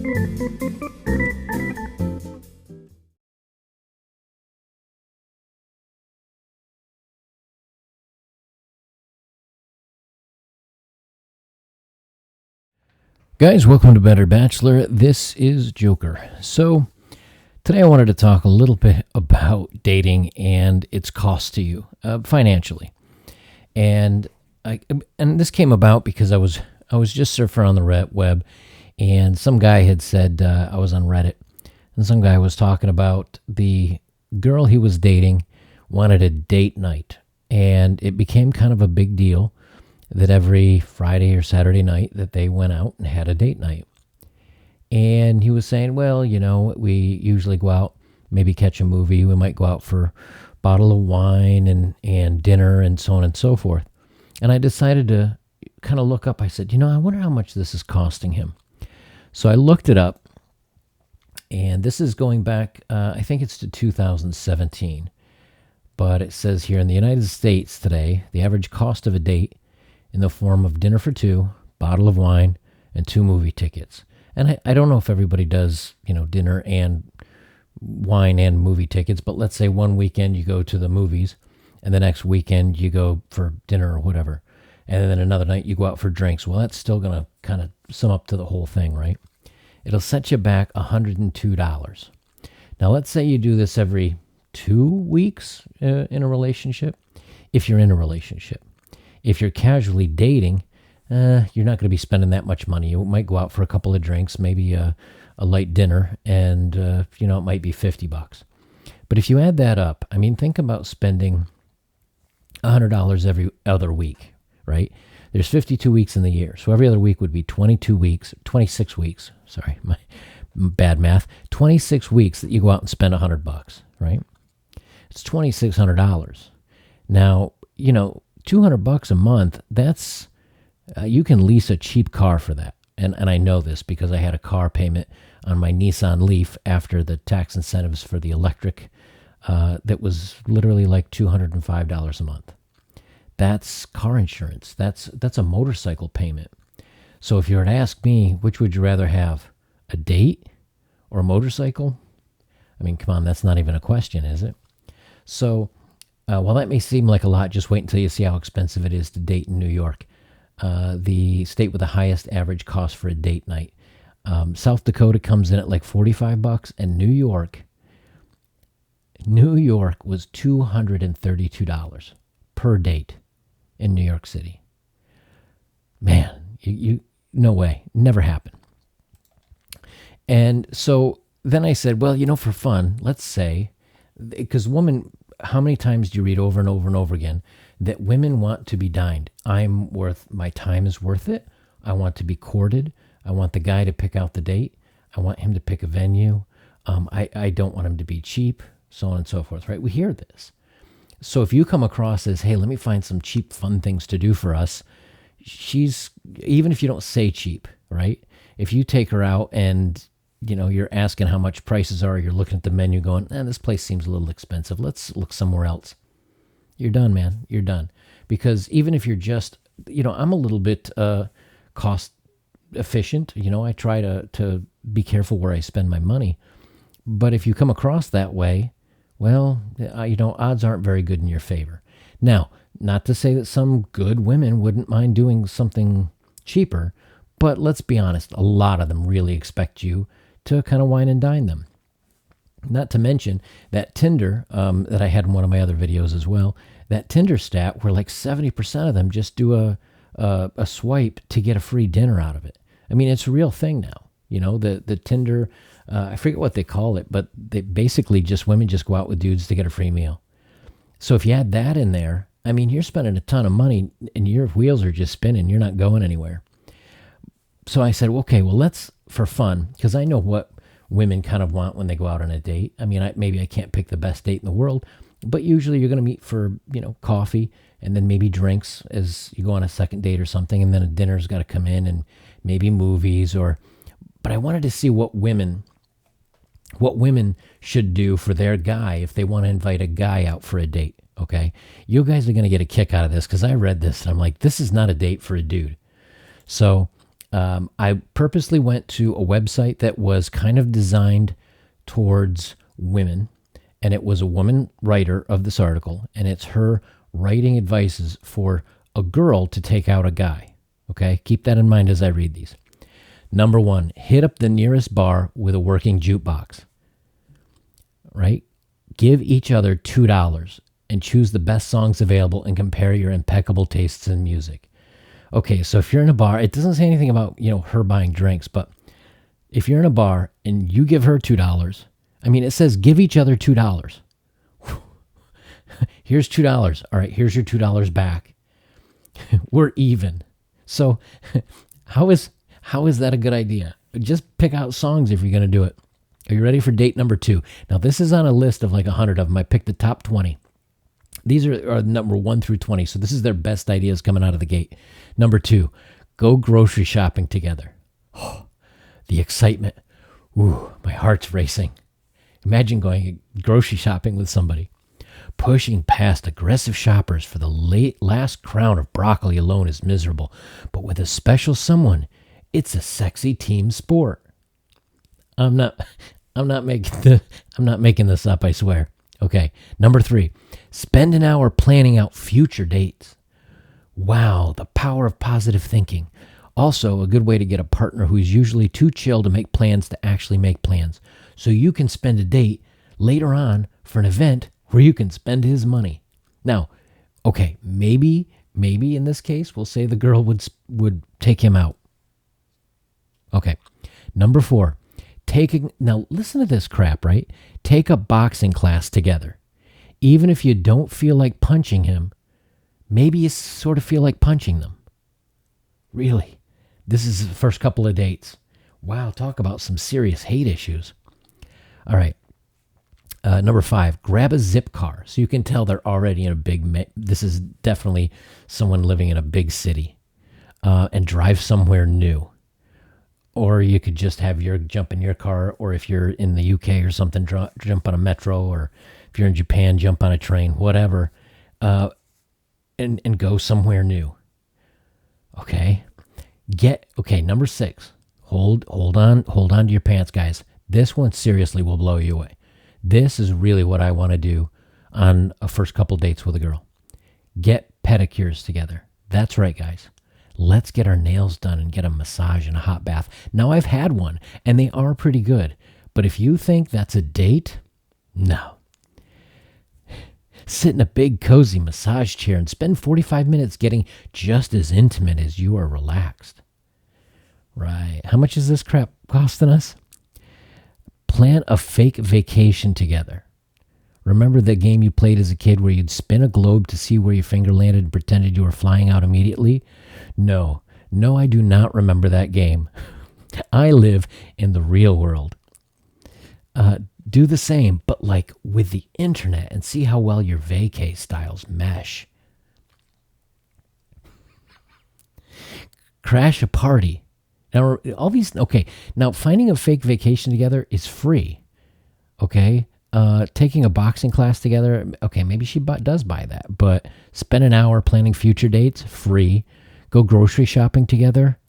Guys, welcome to Better Bachelor. This is Joker. So, today I wanted to talk a little bit about dating and its cost to you financially. And this came about because I was just surfing on the web, and some guy had said I was on Reddit, and some guy was talking about the girl he was dating wanted a date night, and it became kind of a big deal that every Friday or Saturday night that they went out and had a date night. And he was saying, well, we usually go out, maybe catch a movie. We might go out for a bottle of wine and dinner and so on and so forth. And I decided to kind of look up. I said, I wonder how much this is costing him. So I looked it up, and this is going back, I think it's to 2017. But it says here in the United States today, the average cost of a date in the form of dinner for two, bottle of wine, and 2 movie tickets. And I don't know if everybody does, dinner and wine and movie tickets, but let's say one weekend you go to the movies, and the next weekend you go for dinner or whatever, and then another night you go out for drinks. Well, that's still going to kind of sum up to the whole thing, right? It'll set you back $102. Now, let's say you do this every 2 weeks in a relationship, if you're in a relationship. If you're casually dating, you're not going to be spending that much money. You might go out for a couple of drinks, maybe a light dinner, and it might be $50. But if you add that up, think about spending $100 every other week, right? There's 52 weeks in the year, so every other week would be 26 weeks. Sorry, my bad math. 26 weeks that you go out and spend $100, right? It's $2,600. Now, $200 a month, that's, you can lease a cheap car for that. And I know this because I had a car payment on my Nissan Leaf after the tax incentives for the electric that was literally like $205 a month. That's car insurance. That's a motorcycle payment. So if you were to ask me, which would you rather have, a date or a motorcycle? Come on, that's not even a question, is it? So while that may seem like a lot, just wait until you see how expensive it is to date in New York, the state with the highest average cost for a date night. South Dakota comes in at like $45, and New York was $232 per date in New York City. Man, you no way, never happened. And so then I said, well, for fun, let's say, because how many times do you read over and over and over again that women want to be dined? My time is worth it. I want to be courted. I want the guy to pick out the date. I want him to pick a venue. I don't want him to be cheap, so on and so forth, right? We hear this. So if you come across as, hey, let me find some cheap, fun things to do for us, even if you don't say cheap, right? If you take her out and you're asking how much prices are, you're looking at the menu going, this place seems a little expensive. Let's look somewhere else. You're done, man. You're done. Because even if you're just, I'm a little bit cost efficient. I try to be careful where I spend my money. But if you come across that way, well, odds aren't very good in your favor. Now, not to say that some good women wouldn't mind doing something cheaper, but let's be honest, a lot of them really expect you to kind of wine and dine them. Not to mention that Tinder, that I had in one of my other videos as well, that Tinder stat where like 70% of them just do a swipe to get a free dinner out of it. It's a real thing now. The Tinder, I forget what they call it, but they basically women just go out with dudes to get a free meal. So if you add that in there, you're spending a ton of money and your wheels are just spinning. You're not going anywhere. So I said, okay, well, let's, for fun, because I know what women kind of want when they go out on a date. Maybe I can't pick the best date in the world, but usually you're going to meet for, coffee and then maybe drinks as you go on a second date or something. And then a dinner's got to come in and maybe movies but I wanted to see what women should do for their guy if they want to invite a guy out for a date. Okay. You guys are going to get a kick out of this because I read this and I'm like, this is not a date for a dude. So I purposely went to a website that was kind of designed towards women, and it was a woman writer of this article, and it's her writing advices for a girl to take out a guy. Okay, keep that in mind as I read these. Number 1, hit up the nearest bar with a working jukebox. Right? Give each other $2 and choose the best songs available and compare your impeccable tastes in music. Okay, so if you're in a bar, it doesn't say anything about, her buying drinks, but if you're in a bar and you give her $2, it says give each other $2. Here's $2. All right, here's your $2 back. We're even. So how is that a good idea? Just pick out songs if you're going to do it. Are you ready for date number 2? Now, this is on a list of like 100 of them. I picked the top 20. These are number 1 through 20. So this is their best ideas coming out of the gate. Number 2, go grocery shopping together. Oh, the excitement. Ooh, my heart's racing. Imagine going grocery shopping with somebody. Pushing past aggressive shoppers for the last crown of broccoli alone is miserable. But with a special someone, it's a sexy team sport. I'm not making this up, I swear. Okay, number 3, spend an hour planning out future dates. Wow, the power of positive thinking. Also, a good way to get a partner who is usually too chill to make plans to actually make plans. So you can spend a date later on for an event where you can spend his money. Now, okay, maybe in this case, we'll say the girl would take him out. Okay, number 4. Now listen to this crap, right? Take a boxing class together. Even if you don't feel like punching him, maybe you sort of feel like punching them. Really? This is the first couple of dates. Wow, talk about some serious hate issues. All right. Number 5, grab a zip car. So you can tell they're already in this is definitely someone living in a big city. And drive somewhere new. Or you could just have jump in your car, or if you're in the UK or something, jump on a metro, or if you're in Japan, jump on a train, whatever, and go somewhere new. Okay. Number 6. Hold on to your pants, guys. This one seriously will blow you away. This is really what I want to do on a first couple dates with a girl. Get pedicures together. That's right, guys. Let's get our nails done and get a massage and a hot bath. Now, I've had one, and they are pretty good. But if you think that's a date, no. Sit in a big, cozy massage chair and spend 45 minutes getting just as intimate as you are relaxed. Right. How much is this crap costing us? Plan a fake vacation together. Remember the game you played as a kid where you'd spin a globe to see where your finger landed and pretended you were flying out immediately? No, I do not remember that game. I live in the real world. Do the same, but like with the internet, and see how well your vacay styles mesh. Crash a party. Now, all these, okay, now finding a fake vacation together is free. Okay. Taking a boxing class together, okay, maybe she does buy that, but spend an hour planning future dates, free. Go grocery shopping together,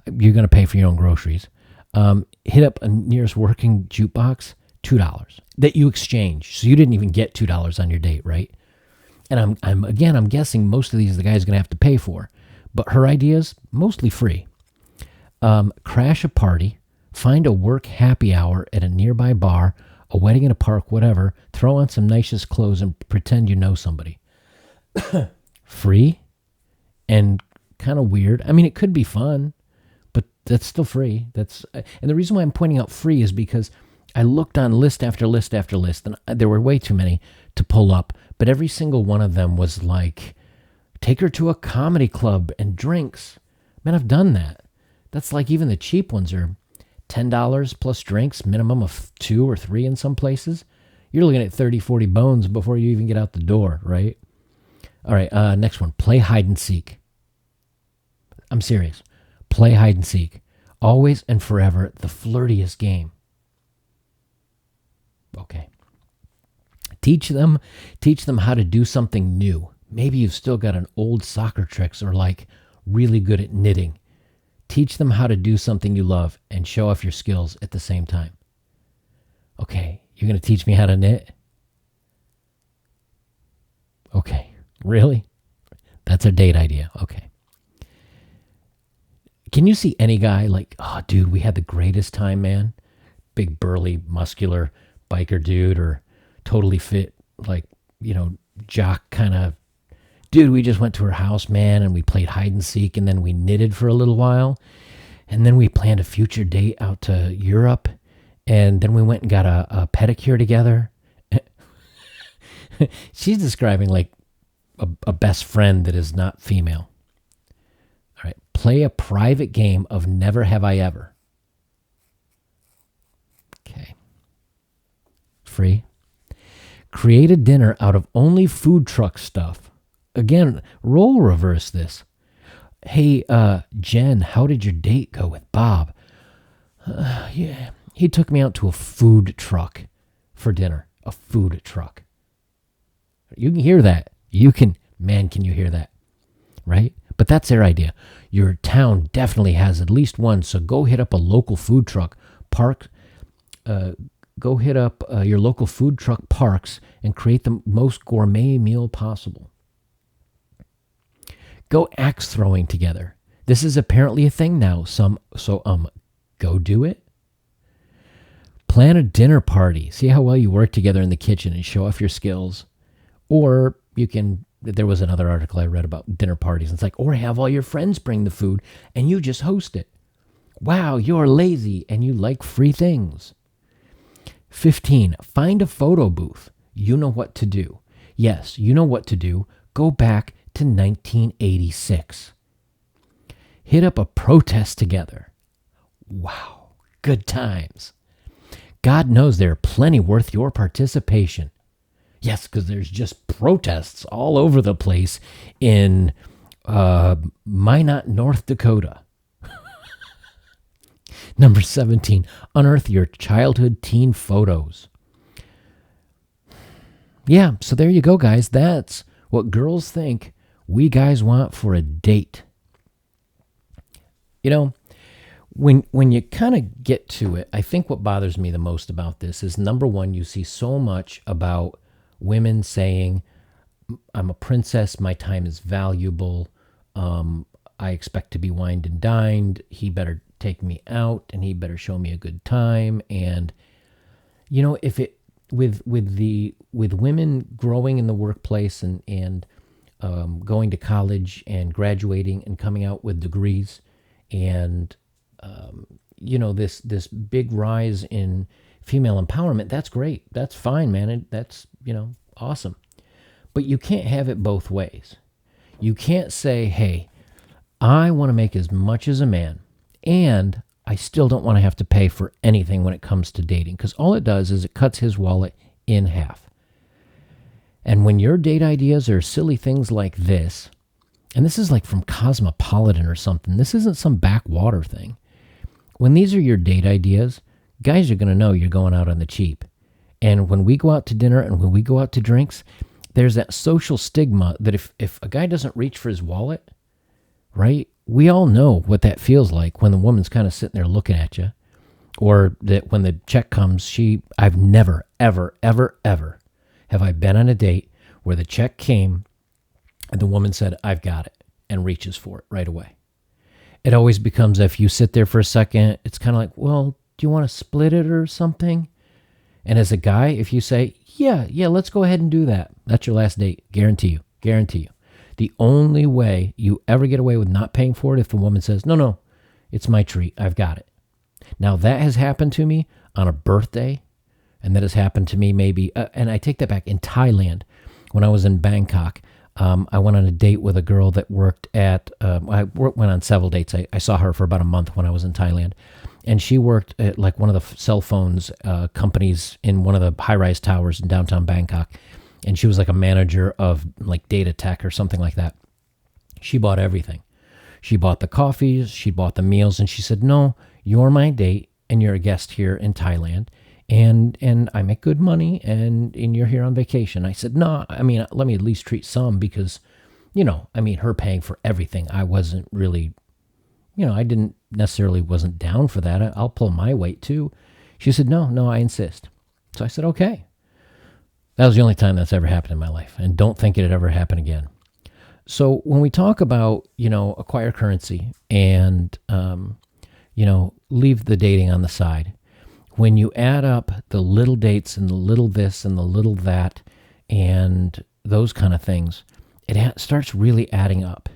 you're going to pay for your own groceries. Hit up a nearest working jukebox, $2 that you exchange. So you didn't even get $2 on your date, right? And I'm guessing most of these the guy's going to have to pay for, but her ideas mostly free. Crash a party, find a work happy hour at a nearby bar, a wedding in a park, whatever. Throw on some nicest clothes and pretend you know somebody. Free and kind of weird. It could be fun, but that's still free. And the reason why I'm pointing out free is because I looked on list after list after list, and there were way too many to pull up, but every single one of them was like, take her to a comedy club and drinks. Man, I've done that. That's like even the cheap ones are $10 plus drinks, minimum of 2 or 3 in some places. You're looking at 30, 40 bones before you even get out the door, right? All right, next one, play hide and seek. I'm serious. Play hide and seek. Always and forever the flirtiest game. Okay. Teach them how to do something new. Maybe you've still got an old soccer tricks or like really good at knitting. Teach them how to do something you love and show off your skills at the same time. Okay, you're going to teach me how to knit? Okay, really? That's a date idea. Okay. Can you see any guy like, oh, dude, we had the greatest time, man? Big, burly, muscular biker dude, or totally fit, like, jock kind of dude. We just went to her house, man, and we played hide and seek, and then we knitted for a little while, and then we planned a future date out to Europe, and then we went and got a pedicure together. She's describing like a best friend that is not female. All right. Play a private game of Never Have I Ever. Okay. Free. Create a dinner out of only food truck stuff. Again, role reverse this. Hey, Jen, how did your date go with Bob? Yeah, he took me out to a food truck for dinner. A food truck. You can hear that. Can you hear that? Right? But that's their idea. Your town definitely has at least one, so go hit up a local food truck park. Go hit up your local food truck parks and create the most gourmet meal possible. Go axe throwing together. This is apparently a thing now. Go do it. Plan a dinner party. See how well you work together in the kitchen and show off your skills. Or there was another article I read about dinner parties. And it's like, or have all your friends bring the food and you just host it. Wow, you're lazy and you like free things. 15, find a photo booth. You know what to do. Yes, you know what to do. Go back to 1986. Hit up a protest together. Wow, good times. God knows there are plenty worth your participation. Yes, because there's just protests all over the place in Minot, North Dakota. Number 17, unearth your childhood teen photos. Yeah, so there you go, guys. That's what girls think we guys want for a date. When you kind of get to it, I think what bothers me the most about this is, number one, you see so much about women saying, I'm a princess, my time is valuable, I expect to be wined and dined, he better take me out, and he better show me a good time. And if it with women growing in the workplace and going to college and graduating and coming out with degrees, and this big rise in female empowerment, that's great. That's fine, man. And that's, awesome. But you can't have it both ways. You can't say, hey, I want to make as much as a man, and I still don't want to have to pay for anything when it comes to dating, because all it does is it cuts his wallet in half. And when your date ideas are silly things like this, and this is like from Cosmopolitan or something, this isn't some backwater thing. When these are your date ideas, guys are going to know you're going out on the cheap. And when we go out to dinner and when we go out to drinks, there's that social stigma that if a guy doesn't reach for his wallet, right, we all know what that feels like when the woman's kind of sitting there looking at you. Or that when the check comes, I've never, ever, ever, ever have I been on a date where the check came and the woman said, I've got it, and reaches for it right away. It always becomes, if you sit there for a second, it's kind of like, well, do you want to split it or something? And as a guy, if you say, yeah, let's go ahead and do that, that's your last date. Guarantee you. The only way you ever get away with not paying for it if the woman says, no, it's my treat, I've got it. Now, that has happened to me on a birthday, and that has happened to me maybe, and I take that back, in Thailand, when I was in Bangkok. I went on a date with a girl that worked at, went on several dates. I saw her for about a month when I was in Thailand. And she worked at like one of the cell phones companies in one of the high-rise towers in downtown Bangkok. And she was like a manager of like data tech or something like that. She bought everything. She bought the coffees, she bought the meals, and she said, no, you're my date and you're a guest here in Thailand. And I make good money and you're here on vacation. I said, no, I mean, let me at least treat some because, her paying for everything, I wasn't really, I didn't necessarily wasn't down for that. I'll pull my weight too. She said, no, I insist. So I said, okay. That was the only time that's ever happened in my life, and don't think it'd ever happen again. So when we talk about, acquire currency and, leave the dating on the side, when you add up the little dates and the little this and the little that and those kind of things, it starts really adding up.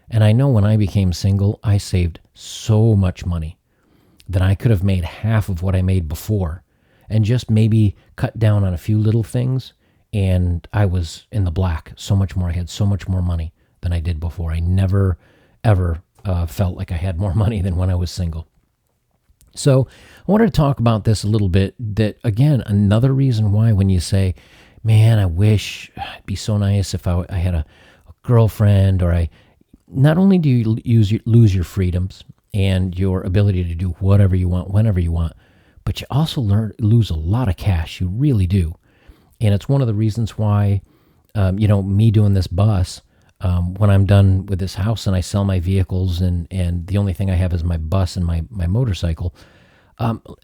And I know when I became single, I saved so much money that I could have made half of what I made before and just maybe cut down on a few little things. And I was in the black so much more. I had so much more money than I did before. I never, ever felt like I had more money than when I was single. So I wanted to talk about this a little bit. That, again, another reason why when you say, man, I wish it'd be so nice if I had a girlfriend, or not only do you lose your freedoms and your ability to do whatever you want, whenever you want, but you also lose a lot of cash. You really do. And it's one of the reasons why, me doing this bus, when I'm done with this house and I sell my vehicles and the only thing I have is my bus and my motorcycle,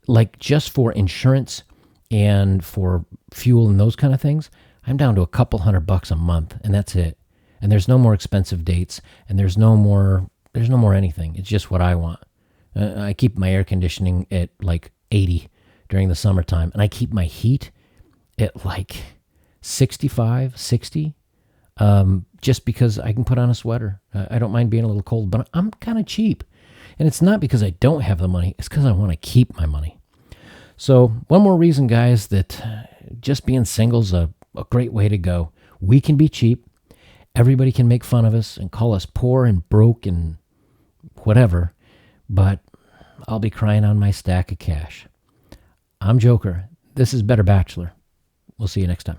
like just for insurance and for fuel and those kind of things, I'm down to a couple $100 a month, and that's it. And there's no more expensive dates, and there's no more anything. It's just what I want. I keep my air conditioning at like 80 during the summertime, and I keep my heat at like 65, 60, just because I can put on a sweater. I don't mind being a little cold, but I'm kind of cheap. And it's not because I don't have the money. It's because I want to keep my money. So one more reason, guys, that just being single is a great way to go. We can be cheap. Everybody can make fun of us and call us poor and broke and whatever, but I'll be crying on my stack of cash. I'm Joker. This is Better Bachelor. We'll see you next time.